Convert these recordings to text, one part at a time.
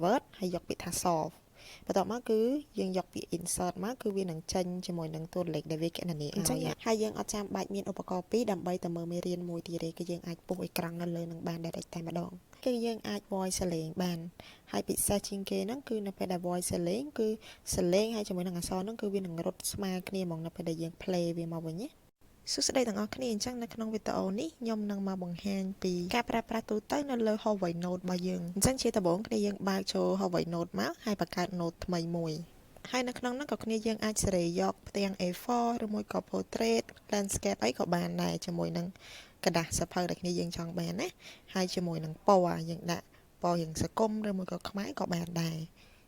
convert ហើយយកពាក្យថា solve បន្ទាប់មកគឺយើងយកពាក្យ insert មកគឺវានឹងចេញជាមួយនឹងតួលេខដែលវាគណនាឲ្យហើយយើងអត់ចាំបាច់មានឧបករណ៍ពីរដើម្បីទៅមើលមេរៀនមួយទៀតទេគឺយើងអាចពុះអេក្រង់នៅលើនឹងបាន direct តែម្ដងគឺយើងអាច voice សលេងបានហើយពិសេសជាងគេហ្នឹងគឺនៅពេលដែល voice សលេងគឺសលេងហើយជាមួយនឹងអក្សរហ្នឹងគឺវានឹងរត់ស្មើគ្នាហ្មងនៅពេលដែលយើង play វាមកវិញណាសួស្តីទាំងអស់គ្នាអញ្ចឹងនៅក្នុងវីដេអូនេះខ្ញុំនឹងមកបង្ហាញពីការប្រើប្រាស់ទូទៅនៅលើ Huawei Note របស់យើងអញ្ចឹងជាដំបូងគ្នាយើងបើកចូល Huawei Note មកហើយបង្កើត Note ថ្មីមួយហើយនៅក្នុងនោះក៏គ្នាយើងអាចសេរីយកផ្ទាំង A4 ឬមួយក៏ portrait landscape អីក៏បានដែរជាមួយនឹងกระดาษសភៅដែលគ្នាយើងចង់បានណាហើយជាមួយនឹងពណ៌យើងដាក់ពណ៌រៀងសកុមឬមួយក៏ខ្មែរក៏បានដែរ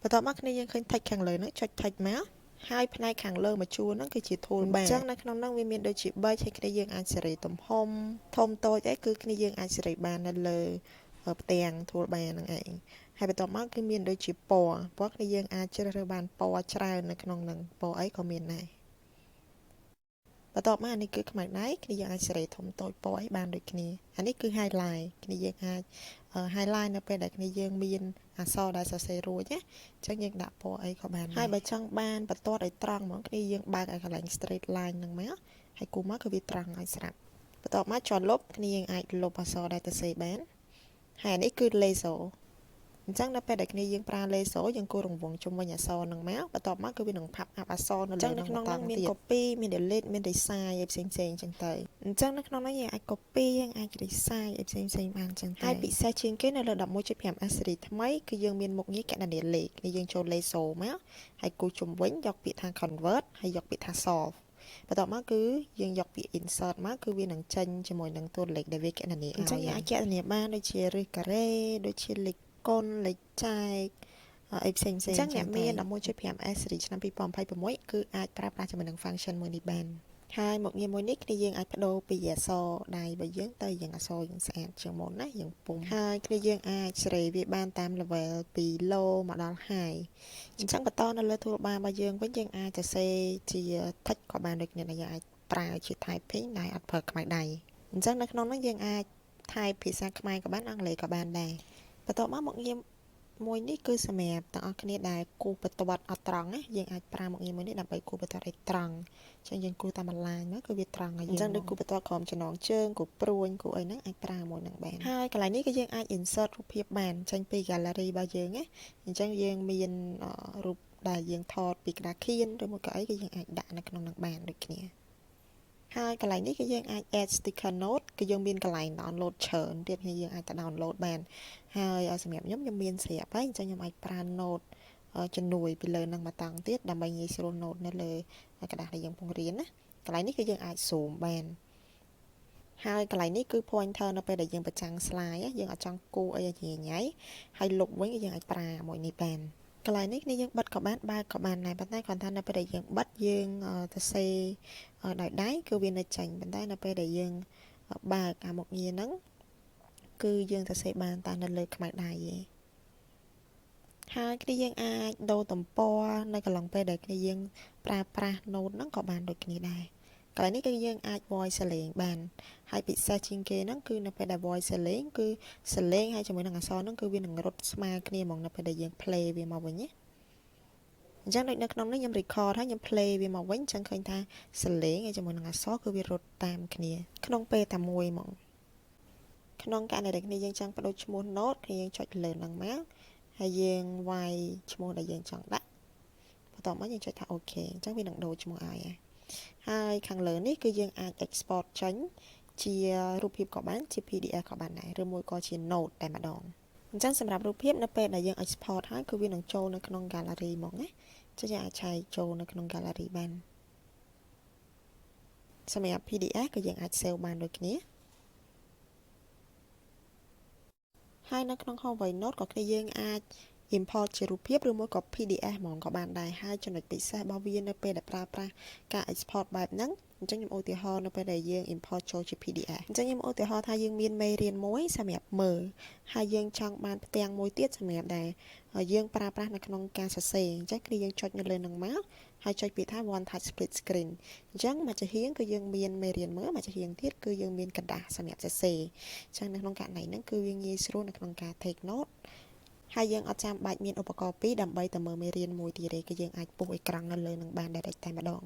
បន្ទាប់មកគ្នាយើងឃើញ text ខាងលើនោះចុច text មកហើយផ្នែកខាងលើមួយជួរហ្នឹងគឺជា toolbar អញ្ចឹងនៅក្នុងហ្នឹងវាមានដូចជា badge ហើយគ្នាយើងអាចសេរីទំហំធំតូចអីគឺគ្នាយើងអាចសេរីបាននៅលើផ្ទាំង toolbar ហ្នឹងឯងហើយបន្ទាប់មកគឺមានដូចជាពណ៌គ្នាយើងអាចជ្រើសរើសបានពណ៌ច្រើននៅក្នុងហ្នឹងពណ៌អីក៏មានដែរបន្ទាប់មកអានេះគឺខ្មៅដៃគ្នាយើងអាចសេរីធំតូចពណ៌អីបានដូចគ្នាអានេះគឺ highlight គ្នាយើងអាច highlight នៅពេលដែលគ្នាយើងមានអក្សរដែលសរសេររួចណាអញ្ចឹងយើងដាក់ពណ៌អីក៏បានហើយបើចង់បានបន្ទាត់ឲ្យត្រង់ហ្មងគ្នាយើងបើកឲ្យកន្លែង straight line ហ្នឹងមកហើយគូមកគឺវាត្រង់ឲ្យស្រាប់បន្ទាប់មកចុចលុបគ្នាយើងអាចលុបអក្សរដែលសរសេរបានហើយអានេះគឺ laser អញ្ចឹងនៅពេលដែលគ្នាយើងប្រើ laser យើងគូររង្វង់ជុំវិញអក្សរហ្នឹងមកបន្ទាប់មកគឺវានឹងផាប់អាប់អក្សរនៅលើហ្នឹងក្នុងហ្នឹងមាន copy មាន delete មាន resize ឯផ្សេងៗអញ្ចឹងទៅអញ្ចឹងនៅក្នុងហ្នឹងយើងអាច copy យើងអាច resize ឯផ្សេងៗបានអញ្ចឹងហើយពិសេសជាងគេនៅលើ 11.5S series ថ្មីគឺយើងមានមុខងារគណនាលេខនេះយើងចូល laser មកហើយគូជុំវិញយកពាក្យថា convert ហើយយកពាក្យថា solve បន្ទាប់មកគឺយើងយកពាក្យ insert មកគឺវានឹងចេញជាមួយនឹងតួលេខដែលវាគណនាឲ្យអញ្ចឹងអាចគណនាបានដូចជាឬការ៉េដូចជាលេខកុនលេខចែកអីផ្សេងៗអញ្ចឹងអ្នកមាន 11.5S series ឆ្នាំ2026គឺអាចប្រើប្រាស់ជាមួយនឹង function មួយនេះបានហើយមុខងារមួយនេះគ្នាយើងអាចបដូរពីអក្សរដៃរបស់យើងទៅយើងអក្សរយើងស្អាតជាងមុនណាយើងពុំហើយគ្នាយើងអាចសេរីវាបានតាម level ពី low មកដល់ high អញ្ចឹងបន្តនៅលើ toolbar របស់យើងវិញយើងអាចសរសេរជា text ក៏បានដូចគ្នាដែរយើងអាចប្រើជា typing ដែលអត់ប្រើខ្មៅដៃអញ្ចឹងនៅក្នុងនោះយើងអាច type ភាសាខ្មែរក៏បានអង់គ្លេសក៏បានដែរបន្ទាប់មកមុខងារមួយនេះគឺសម្រាប់ទាំងអស់គ្នាដែលគូបន្ទាត់អត់ត្រង់ណាយើងអាចប្រើមុខងារមួយនេះដើម្បីគូបន្ទាត់ឲ្យត្រង់អញ្ចឹងយើងគូតាមបន្លាយមកគឺវាត្រង់ហើយអញ្ចឹងដូចគូបន្ទាត់ក្រុមចំណងជើងគូព្រួញគូអីហ្នឹងអាចប្រើមួយនឹងបានហើយកន្លែងនេះគឺយើងអាច insert រូបភាពបានចេញពី gallery របស់យើងណាអញ្ចឹងយើងមានរូបដែលយើងថតពីក្តារខៀនឬមួយក៏អីគឺយើងអាចដាក់នៅក្នុងនឹងបានដូចគ្នាហើយកន្លែងនេះគឺយើងអាច add sticker note គឺយើងមានកន្លែង download ច្រើនទៀតគឺយើងអាចទៅ download បានហើយសម្រាប់ខ្ញុំមានស្រាប់ហើយអញ្ចឹងខ្ញុំអាចប្រើ note ជំនួយពីលើនឹងមកតង់ទៀតដើម្បីងាយស្រួល note នៅលើกระดาษដែលយើងកំពុងរៀនណាកន្លែងនេះគឺយើងអាច zoom បានហើយកន្លែងនេះគឺ pointer នៅពេលដែលយើងបញ្ចាំង slide យើងអត់ចង់គូអីឲ្យញ៉ៃហើយលុបវិញគឺយើងអាចប្រើមួយនេះបានកន្លែងនេះយើងបិទក៏បានបើកក៏បានដែរប៉ុន្តែគាត់ថានៅពេលដែលយើងបិទយើងទៅសេដោយដៃគឺវានៅចេញប៉ុន្តែនៅពេលដែលយើងបើកអាមុខងារហ្នឹងគឺយើងទៅសេបានតែនៅលើខ្មៅដៃឯងហើយគ្នាយើងអាចដូរទំព័រនៅកន្លងពេលដែលគ្នាយើងប្រើប្រាស់ note ហ្នឹងក៏បានដូចគ្នាដែរកន្លែងនេះគឺយើងអាច voice សលេងបានហើយពិសេសជាងគេហ្នឹងគឺនៅពេលដែល voice សលេងគឺសលេងហើយជាមួយនឹងអក្សរហ្នឹងគឺវានឹងរត់ស្មើគ្នាហ្មងនៅពេលដែលយើង play វាមកវិញណាអញ្ចឹងដូចនៅក្នុងនេះខ្ញុំ record ហើយខ្ញុំ play វាមកវិញអញ្ចឹងឃើញថាសលេងហើយជាមួយនឹងអក្សរគឺវារត់តាមគ្នាក្នុងពេលតែមួយហ្មងក្នុងករណីដែលគ្នាយើងចង់បដូរឈ្មោះ note គ្នាយើងចុចលើហ្នឹងមកហើយយើងវាយឈ្មោះដែលយើងចង់ដាក់បន្ទាប់មកយើងចុចថា OK អញ្ចឹងវានឹងដូរឈ្មោះឲ្យហើយខាងលើនេះគឺយើងអាច export ចេញជារូបភាពក៏បានជា PDF ក៏បានដែរឬមួយក៏ជា note តែម្ដងអញ្ចឹងសម្រាប់រូបភាពនៅពេលដែលយើង export ហើយគឺវានឹងចូលនៅក្នុង gallery ហ្មងណាចឹងយើងអាចឆែកចូលនៅក្នុង gallery បានសម្រាប់ PDF គឺយើងអាច save បានដូចគ្នាហើយនៅក្នុង Huawei Note ក៏គ្នាយើងអាច import ជារូបភាពឬមួយក៏ PDF ហ្មងក៏បានដែរហើយចំណុចពិសេសរបស់វានៅពេលដែលប្រើប្រាស់ការ export បែបហ្នឹងអញ្ចឹងខ្ញុំឧទាហរណ៍នៅពេលដែលយើង import ចូលជា PDF អញ្ចឹងខ្ញុំឧទាហរណ៍ថាយើងមានមេរៀនមួយសម្រាប់មើលហើយយើងចង់បានផ្ទាំងមួយទៀតសម្រាប់ដែលយើងប្រើប្រាស់នៅក្នុងការសរសេរអញ្ចឹងគឺយើងចុចនៅលើហ្នឹងមកហើយចុចពាក្យថា one touch split screen អញ្ចឹងមួយចំហៀងគឺយើងមានមេរៀនមើលមួយចំហៀងទៀតគឺយើងមានកระดาษសម្រាប់សរសេរអញ្ចឹងនៅក្នុងករណីហ្នឹងគឺវាងាយស្រួលនៅក្នុងការ take note ហើយយើងអត់ចាំបាច់មានឧបករណ៍ពីរដើម្បីតែមើលមេរៀនមួយទៀតទេគឺយើងអាចពុះអេក្រង់នៅលើនឹងបាន direct តែម្ដង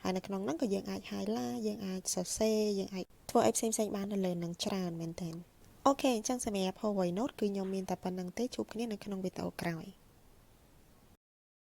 ហើយនៅក្នុងហ្នឹងក៏យើងអាច highlight យើងអាចសរសេរយើងអាចធ្វើអីផ្សេងៗបាននៅលើនឹងច្រើនមែនទែនអូខេអញ្ចឹងសម្រាប់ Huawei Note គឺខ្ញុំមានតែប៉ុណ្្នឹងទេជួបគ្នានៅក្នុងវីដេអូក្រោយ